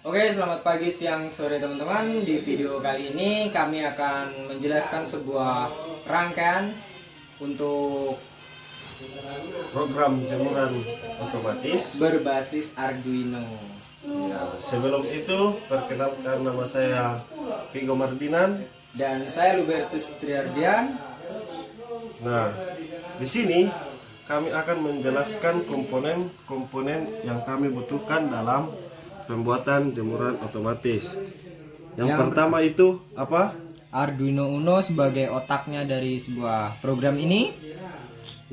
Oke, selamat pagi, siang, sore teman-teman. Di video kali ini kami akan menjelaskan sebuah rangkaian untuk program jemuran otomatis. berbasis Arduino. Ya, sebelum itu perkenalkan, nama saya Vigo Mardinan. Dan saya Lubertus Triardian. Nah, di sini kami akan menjelaskan komponen-komponen yang kami butuhkan dalam pembuatan jemuran otomatis. Yang pertama itu apa? Arduino Uno sebagai otaknya dari sebuah program ini.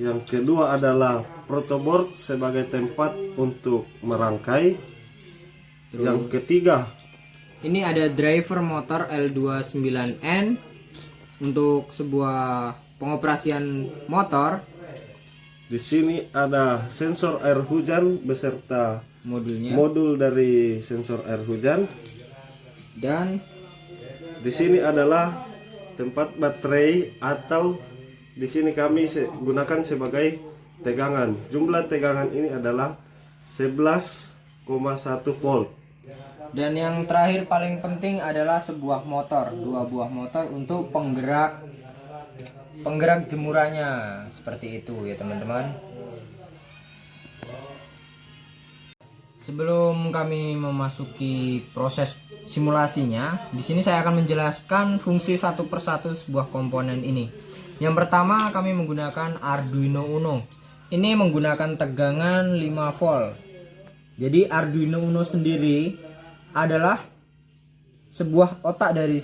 Yang kedua adalah protoboard sebagai tempat untuk merangkai. Yang ketiga, Ini ada driver motor L29N untuk sebuah pengoperasian motor. di sini ada sensor air hujan beserta modul dari sensor air hujan. Dan Di sini adalah tempat baterai, atau di sini kami gunakan sebagai tegangan. Jumlah tegangan ini adalah 11,1 volt. Dan yang terakhir paling penting adalah sebuah motor, dua buah motor untuk penggerak jemurannya, seperti itu ya teman-teman. Sebelum kami memasuki proses simulasinya, di sini saya akan menjelaskan fungsi satu persatu sebuah komponen ini. Yang pertama, kami menggunakan Arduino Uno. Ini menggunakan tegangan 5 volt. Jadi Arduino Uno sendiri adalah sebuah otak dari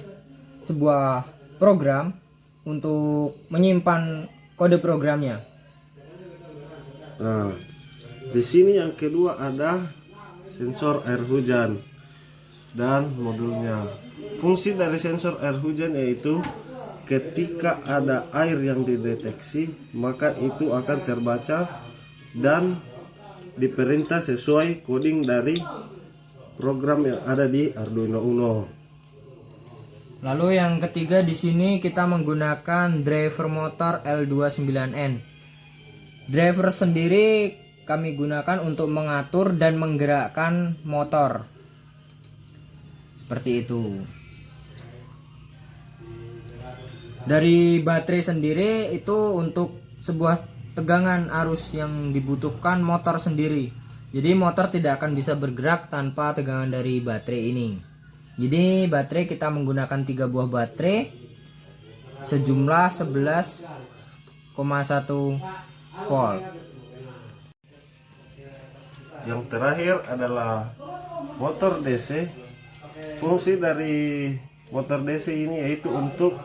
sebuah program untuk menyimpan kode programnya. Nah, di sini yang kedua ada sensor air hujan dan modulnya. Fungsi dari sensor air hujan yaitu ketika ada air yang dideteksi, maka itu akan terbaca dan diperintah sesuai coding dari program yang ada di Arduino Uno. Lalu yang ketiga, di sini kita menggunakan driver motor L29N. Driver sendiri kami gunakan untuk mengatur dan menggerakkan motor. Seperti itu. Dari baterai sendiri itu untuk sebuah tegangan arus yang dibutuhkan motor sendiri. Jadi motor tidak akan bisa bergerak tanpa tegangan dari baterai ini. Jadi baterai kita menggunakan 3 buah baterai sejumlah 11,1 volt. Yang terakhir adalah motor DC. Fungsi dari motor DC ini yaitu untuk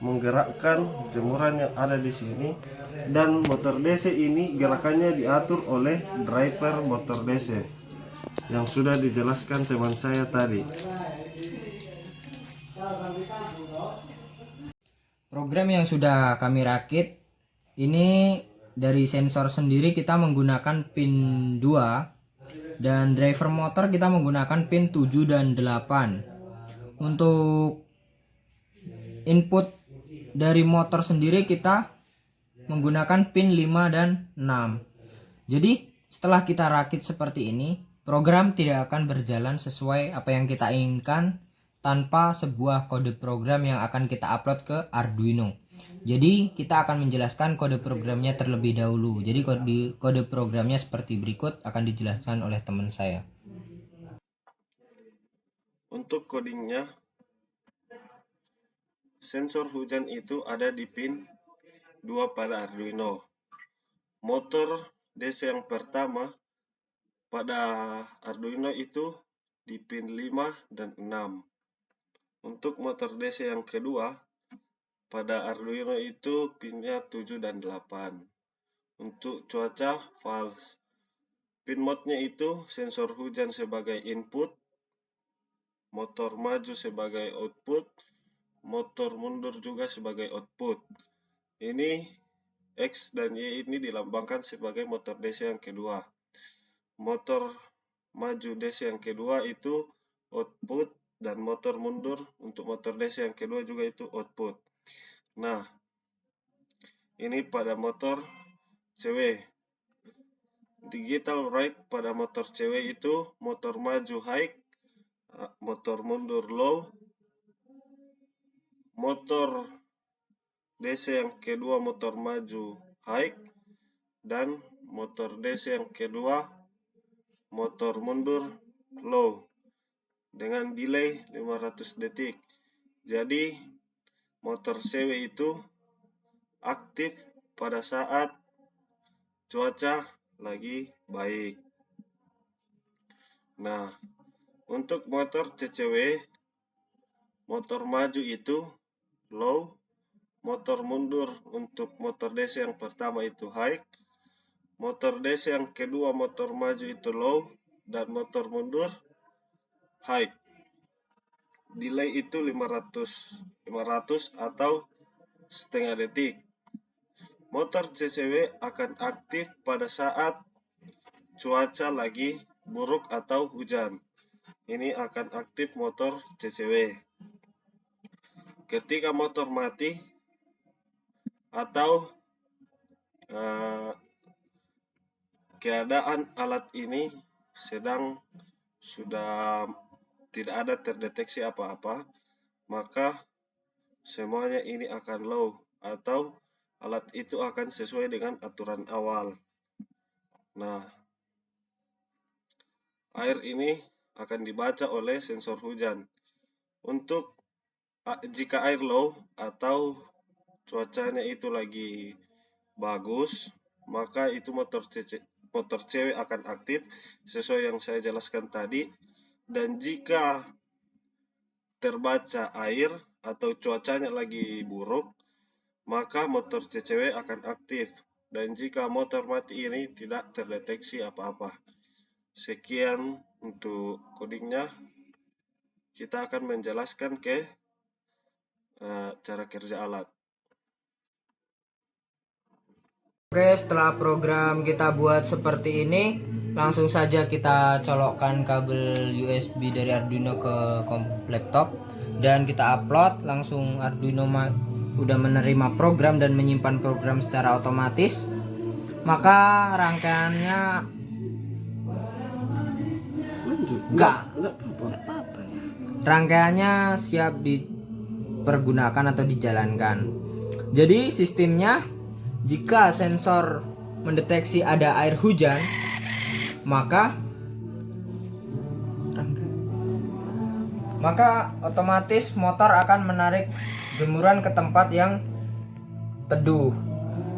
menggerakkan jemuran yang ada di sini, dan motor DC ini gerakannya diatur oleh driver motor DC yang sudah dijelaskan teman saya tadi. Program yang sudah kami rakit ini, dari sensor sendiri kita menggunakan pin 2 dan driver motor kita menggunakan pin 7 dan 8. Untuk input dari motor sendiri kita menggunakan pin 5 dan 6. Jadi setelah kita rakit seperti ini, program tidak akan berjalan sesuai apa yang kita inginkan tanpa sebuah kode program yang akan kita upload ke Arduino. Jadi kita akan menjelaskan kode programnya terlebih dahulu. Jadi kode programnya seperti berikut, akan dijelaskan oleh teman saya. Untuk codingnya, sensor hujan itu ada di pin 2 pada Arduino. Motor DC yang pertama pada Arduino itu di pin 5 dan 6. Untuk motor DC yang kedua pada Arduino itu pinnya 7 dan 8. Untuk cuaca false. Pin mode-nya itu sensor hujan sebagai input, motor maju sebagai output, motor mundur juga sebagai output. Ini X dan Y ini dilambangkan sebagai motor DC yang kedua. Motor maju DC yang kedua itu output, dan motor mundur untuk motor DC yang kedua juga itu output. Nah, ini pada motor CW. Digital write pada motor CW itu motor maju high motor mundur low, motor DC yang kedua motor maju high, dan motor DC yang kedua motor mundur low dengan delay 500 detik. Jadi motor CW itu aktif pada saat cuaca lagi baik. Nah, untuk motor CCW, motor maju itu low, motor mundur untuk motor DC yang pertama itu high, motor DC yang kedua motor maju itu low, dan motor mundur high. Delay itu 500 atau setengah detik. Motor CCW akan aktif pada saat cuaca lagi buruk atau hujan. Ini akan aktif motor CCW. Ketika motor mati atau keadaan alat ini sedang sudah tidak ada terdeteksi apa-apa, maka semuanya ini akan low atau alat itu akan sesuai dengan aturan awal. Nah, air ini akan dibaca oleh sensor hujan. Untuk jika air low atau cuacanya itu lagi bagus, maka itu motor CW akan aktif sesuai yang saya jelaskan tadi. Dan jika terbaca air atau cuacanya lagi buruk, maka motor CCW akan aktif. Dan jika motor mati ini tidak terdeteksi apa-apa. Sekian untuk codingnya. Kita akan menjelaskan ke cara kerja alat. Oke, setelah program kita buat seperti ini, langsung saja kita colokkan kabel USB dari Arduino ke laptop dan kita upload. Langsung Arduino udah menerima program dan menyimpan program secara otomatis. Maka rangkaiannya rangkaiannya siap dipergunakan atau dijalankan. Jadi sistemnya, jika sensor mendeteksi ada air hujan, maka otomatis motor akan menarik jemuran ke tempat yang teduh.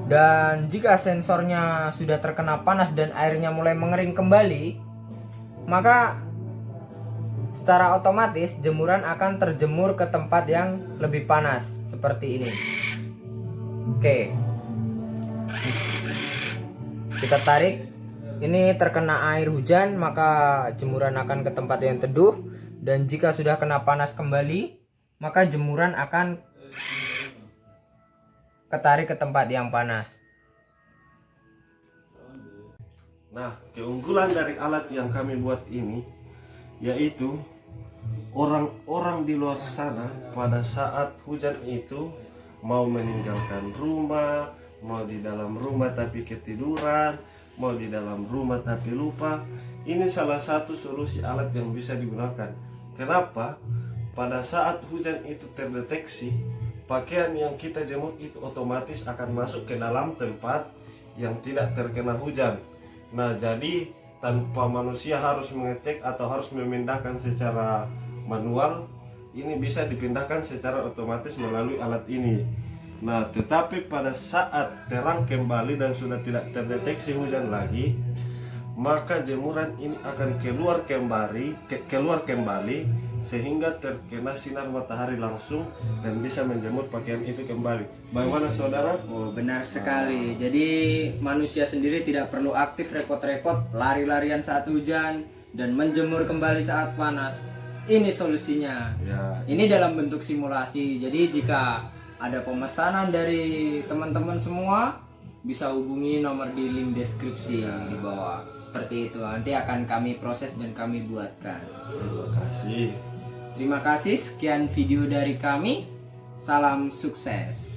Dan jika sensornya sudah terkena panas dan airnya mulai mengering kembali, maka secara otomatis jemuran akan terjemur ke tempat yang lebih panas seperti ini. Oke, kita tarik. Ini terkena air hujan, maka jemuran akan ke tempat yang teduh. Dan jika sudah kena panas kembali, maka jemuran akan ketarik ke tempat yang panas. Nah, keunggulan dari alat yang kami buat ini yaitu orang-orang di luar sana pada saat hujan itu mau meninggalkan rumah, mau di dalam rumah tapi ketiduran, mau di dalam rumah tapi lupa. Ini salah satu solusi alat yang bisa digunakan. Kenapa? Pada saat hujan itu terdeteksi, pakaian yang kita jemur itu otomatis akan masuk ke dalam tempat yang tidak terkena hujan. Nah, jadi tanpa manusia harus mengecek atau harus memindahkan secara manual, ini bisa dipindahkan secara otomatis melalui alat ini. Nah, tetapi pada saat terang kembali dan sudah tidak terdeteksi hujan lagi, maka jemuran ini akan keluar kembali sehingga terkena sinar matahari langsung dan bisa menjemur pakaian itu kembali. Bagaimana saudara? Oh, benar sekali. Jadi manusia sendiri tidak perlu aktif repot-repot lari-larian saat hujan dan menjemur kembali saat panas. Ini solusinya. Ya. Ini dalam bentuk simulasi. Jadi jika ada pemesanan dari teman-teman semua, bisa hubungi nomor di link deskripsi di bawah. Seperti itu, nanti akan kami proses dan kami buatkan. Terima kasih. Terima kasih, sekian video dari kami. Salam sukses.